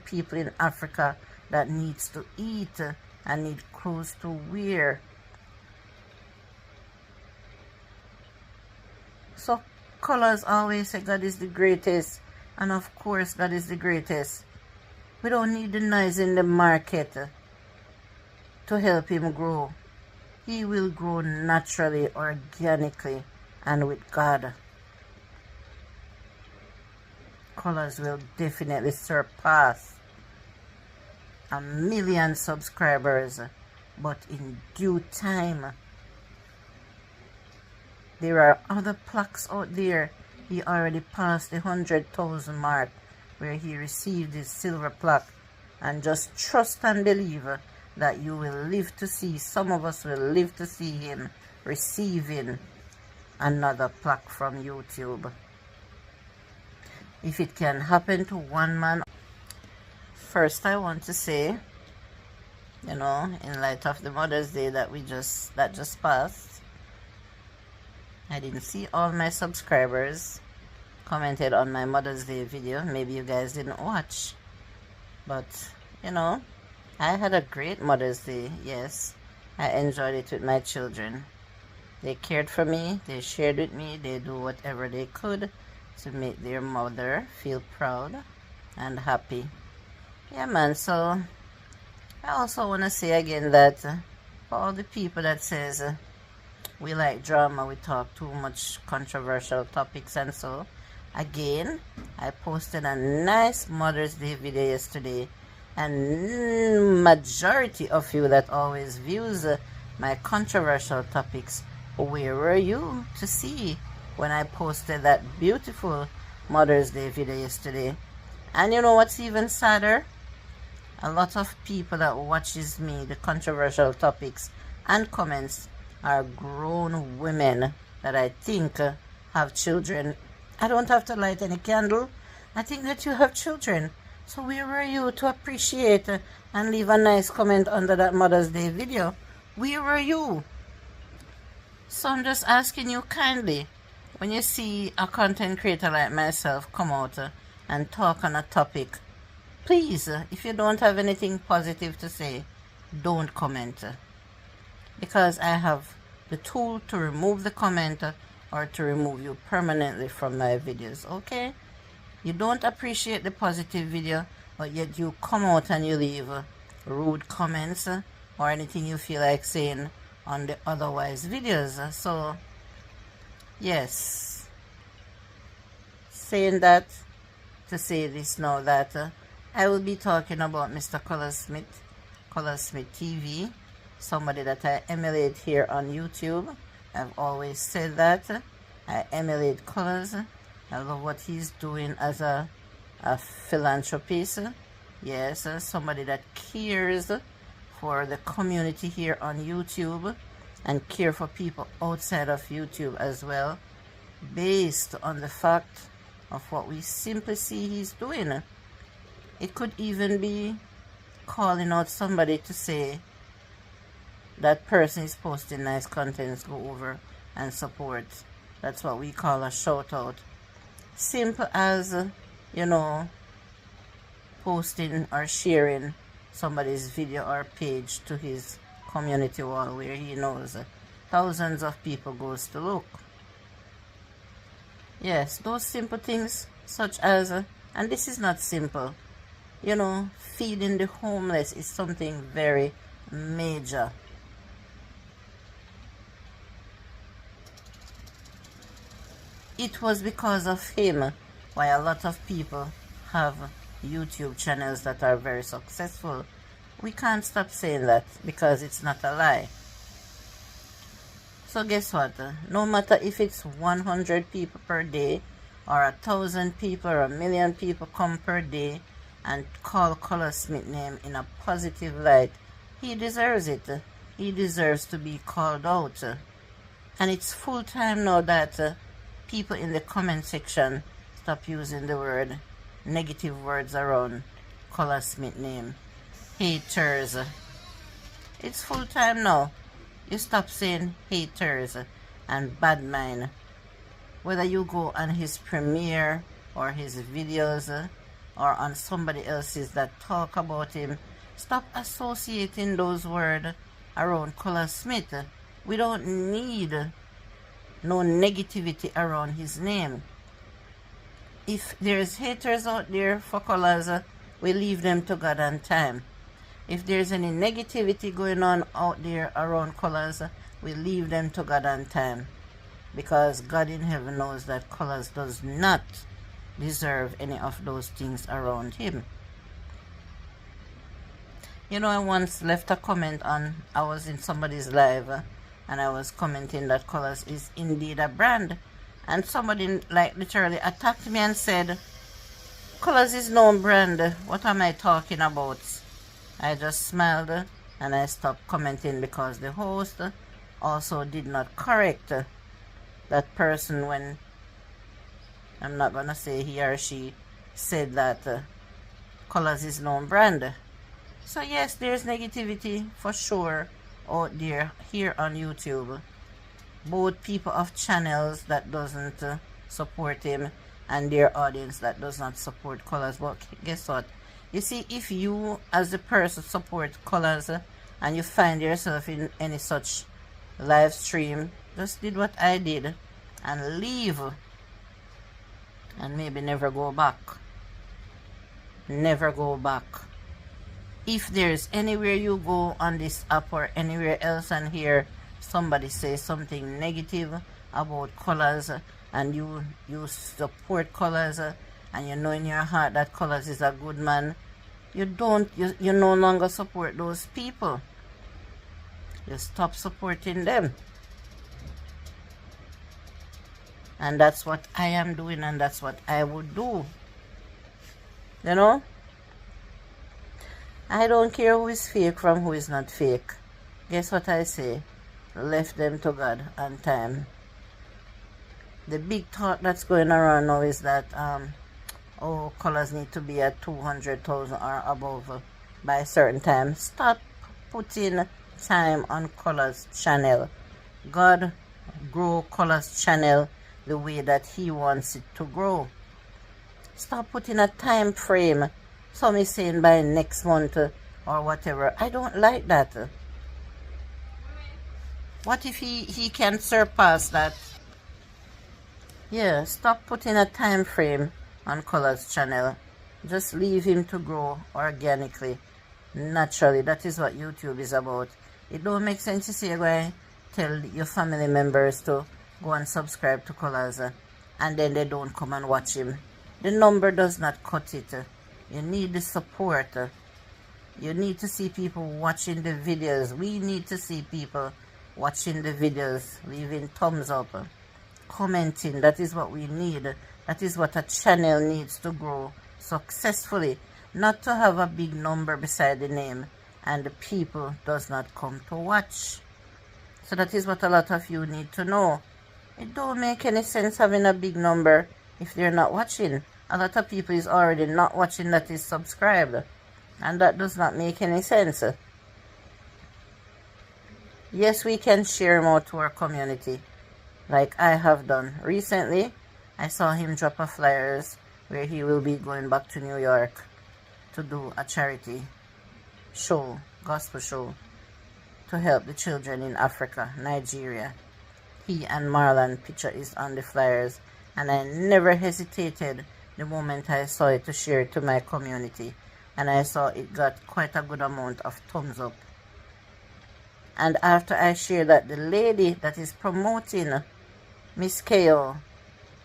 people in Africa that needs to eat and need clothes to wear. So Colors always say God is the greatest, and of course God is the greatest. We don't need the noise in the market to help him grow. He will grow naturally, organically, and with God. Colors will definitely surpass 1 million subscribers, but in due time. There are other plaques out there. He already passed the 100,000 mark where he received his silver plaque, and just trust and believe that you will live to see, some of us will live to see him receiving another plaque from YouTube. If it can happen to one man. First, I want to say, in light of the Mother's Day that just passed, I didn't see all my subscribers commented on my Mother's Day video. Maybe you guys didn't watch, but I had a great Mother's Day. Yes, I enjoyed it with my children. They cared for me, they shared with me, they do whatever they could to make their mother feel proud and happy. Yeah, man, so I also want to say again that for all the people that says we like drama, we talk too much controversial topics, and so again, I posted a nice Mother's Day video yesterday, and majority of you that always views my controversial topics, where were you to see when I posted that beautiful Mother's Day video yesterday? And you know what's even sadder? A lot of people that watches me, the controversial topics and comments, are grown women that I think have children. I don't have to light any candle. I think that you have children. So where were you to appreciate and leave a nice comment under that Mother's Day video? Where were you? So I'm just asking you kindly, when you see a content creator like myself come out and talk on a topic, please, if you don't have anything positive to say, don't comment. Because I have the tool to remove the comment or to remove you permanently from my videos, okay? You don't appreciate the positive video, but yet you come out and you leave rude comments or anything you feel like saying on the otherwise videos. So, yes. Saying that to say this now, that I will be talking about Mr. Color Smith TV, somebody that I emulate here on YouTube. I've always said that. I emulate Colors. I love what he's doing as a philanthropist. Yes, somebody that cares for the community here on YouTube and care for people outside of YouTube as well, based on the fact of what we simply see he's doing. It could even be calling out somebody to say that person is posting nice contents, go over and support. That's what we call a shout out. Simple as, posting or sharing somebody's video or page to his community wall where he knows thousands of people goes to look. Yes, those simple things such as, and this is not simple, feeding the homeless is something very major. It was because of him why a lot of people have YouTube channels that are very successful. We can't stop saying that because it's not a lie. So guess what? No matter if it's 100 people per day or 1,000 people or 1,000,000 people come per day and call Color Smith name in a positive light, he deserves it. He deserves to be called out. And it's full time now that people in the comment section stop using the negative words around Color Smith name. Haters. It's full time now. You stop saying haters and bad mind. Whether you go on his premiere or his videos or on somebody else's that talk about him, stop associating those words around Color Smith. We don't need no negativity around his name. If there's haters out there for Colors, we leave them to God and time. If there's any negativity going on out there around Colors, we leave them to God and time. Because God in heaven knows that Colors does not deserve any of those things around him. You know, I once left a comment I was in somebody's live and I was commenting that Colors is indeed a brand. And somebody like literally attacked me and said, Colors is no brand. What am I talking about? I just smiled and I stopped commenting because the host also did not correct that person when, I'm not going to say he or she, said that Colors is no brand. So yes, there's negativity for sure out there here on YouTube. Both people of channels that doesn't support him and their audience that does not support Colors. But guess what? You see, if you as a person support Colors and you find yourself in any such live stream, just did what I did and leave and maybe never go back. Never go back. If there's anywhere you go on this app or anywhere else and hear somebody say something negative about Colors and you support Colors and you know in your heart that Colors is a good man, you no longer support those people. You stop supporting them. And that's what I am doing and that's what I would do. You know? I don't care who is fake from who is not fake. Guess what I say? Left them to God and time. The big thought that's going around now is that Colors need to be at 200,000 or above by a certain time. Stop putting time on Colors channel. God grow Colors channel the way that he wants it to grow. Stop putting a time frame. Some is saying by next month or whatever. I don't like that. What if he can surpass that? Yeah, stop putting a time frame on Colors channel. Just leave him to grow organically, naturally. That is what YouTube is about. It don't make sense to say, go tell your family members to go and subscribe to Colors and then they don't come and watch him. The number does not cut it. You need the support. You need to see people watching the videos. We need to see people watching the videos, leaving thumbs up, commenting. That is what we need. That is what a channel needs to grow successfully. Not to have a big number beside the name and the people does not come to watch. So that is what a lot of you need to know. It don't make any sense having a big number if they're not watching. A lot of people is already not watching that is subscribed. And that does not make any sense. Yes, we can share more to our community, like I have done. Recently, I saw him drop a flyers where he will be going back to New York to do a charity show, gospel show, to help the children in Africa, Nigeria. He and Marlon picture is on the flyers, and I never hesitated the moment I saw it to share it to my community. And I saw it got quite a good amount of thumbs up. And after I shared that, the lady that is promoting Miss KO,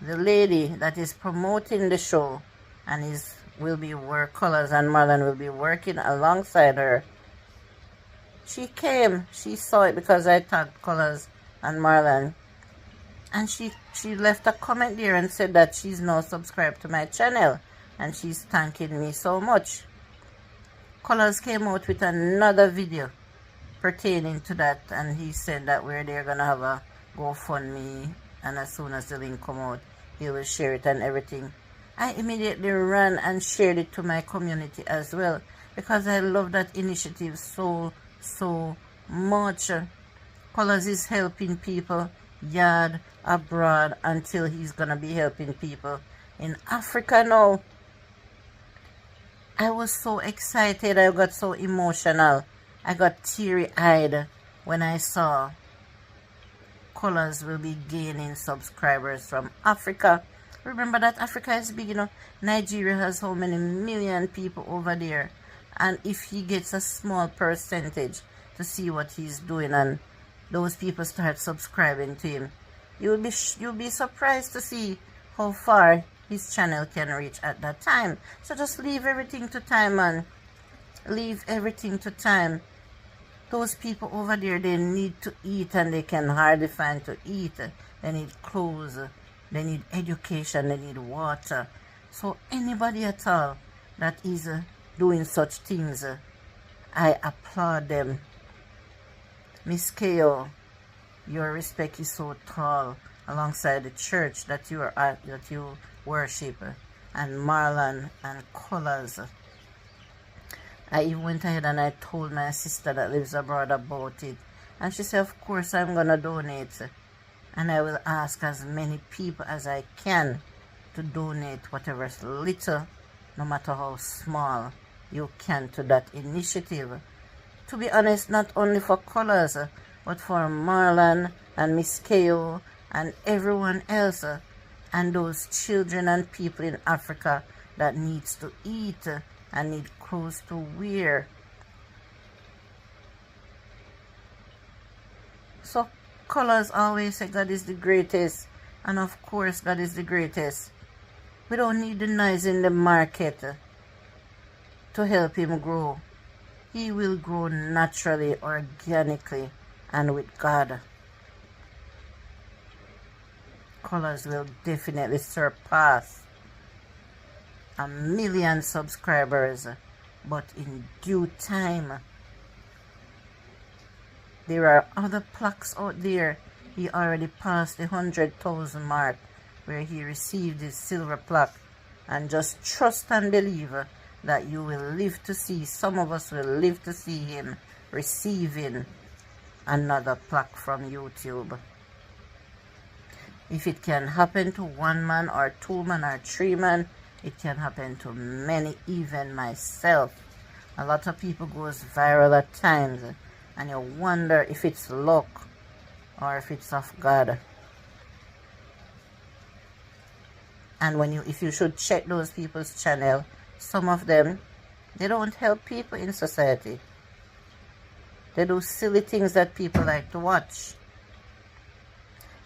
the lady that is promoting the show and will be where Colors and Marlon will be working alongside her, she came, she saw it because I tagged Colors and Marlon, and she left a comment there and said that she's now subscribed to my channel and she's thanking me so much. Colors came out with another video pertaining to that, and he said that they're gonna have a GoFundMe, and as soon as the link come out, he will share it and everything. I immediately ran and shared it to my community as well because I love that initiative so much. Colors is helping people yard abroad until he's gonna be helping people in Africa now. I was so excited. I got so emotional. I got teary-eyed when I saw Colors will be gaining subscribers from Africa. Remember that Africa is big, you know. Nigeria has how many million people over there. And if he gets a small percentage to see what he's doing and those people start subscribing to him, you'll be surprised to see how far his channel can reach at that time. So just leave everything to time, man. Leave everything to time. Those people over there, they need to eat and they can hardly find to eat. They need clothes, they need education, they need water. So anybody at all that is doing such things, I applaud them. Miss Ko, your respect is so tall alongside the church that you are at, that you worship, and Marlon and Colors. I even went ahead and I told my sister that lives abroad about it, and she said, of course I'm gonna donate, and I will ask as many people as I can to donate whatever little, no matter how small, you can to that initiative. To be honest, not only for Colors, but for Marlon and Miss Ko and everyone else, and those children and people in Africa that needs to eat and need clothes to wear. So Colors always say God is the greatest, and of course God is the greatest. We don't need the noise in the market to help him grow. He will grow naturally, organically, and with God. Colors will definitely surpass 1 million subscribers, but in due time. There are other plaques out there. He already passed the 100,000 mark where he received his silver plaque, and just trust and believe that you will live to see, some of us will live to see him receiving another plaque from YouTube. If it can happen to 1 man or 2 man or 3 man, it can happen to many, even myself. A lot of people goes viral at times, and you wonder if it's luck or if it's of God. And if you should check those people's channel, some of them, they don't help people in society. They do silly things that people like to watch.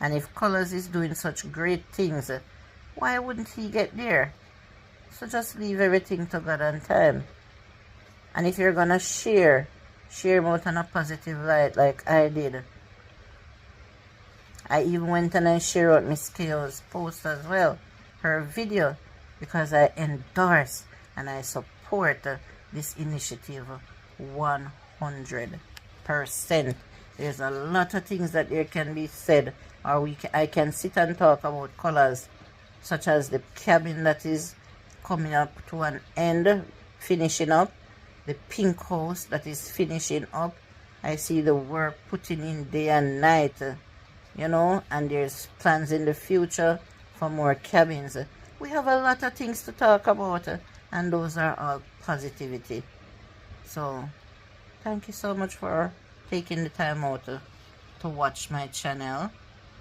And if Colors is doing such great things, why wouldn't he get there? So just leave everything to God and time. And if you're gonna share him out in a positive light like I did. I even went and I shared out Miss Ko's post as well, her video, because I endorse and I support this initiative 100%. There's a lot of things that there can be said, or I can sit and talk about Colors, such as the cabin that is coming up to an end, finishing up, the pink house that is finishing up. I see the work putting in day and night, you know, and there's plans in the future for more cabins. We have a lot of things to talk about, and those are all positivity. So thank you so much for taking the time out to watch my channel,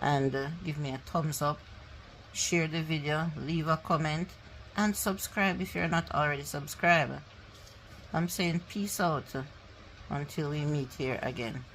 and give me a thumbs up, share the video, leave a comment, and subscribe if you're not already subscribed. I'm saying peace out until we meet here again.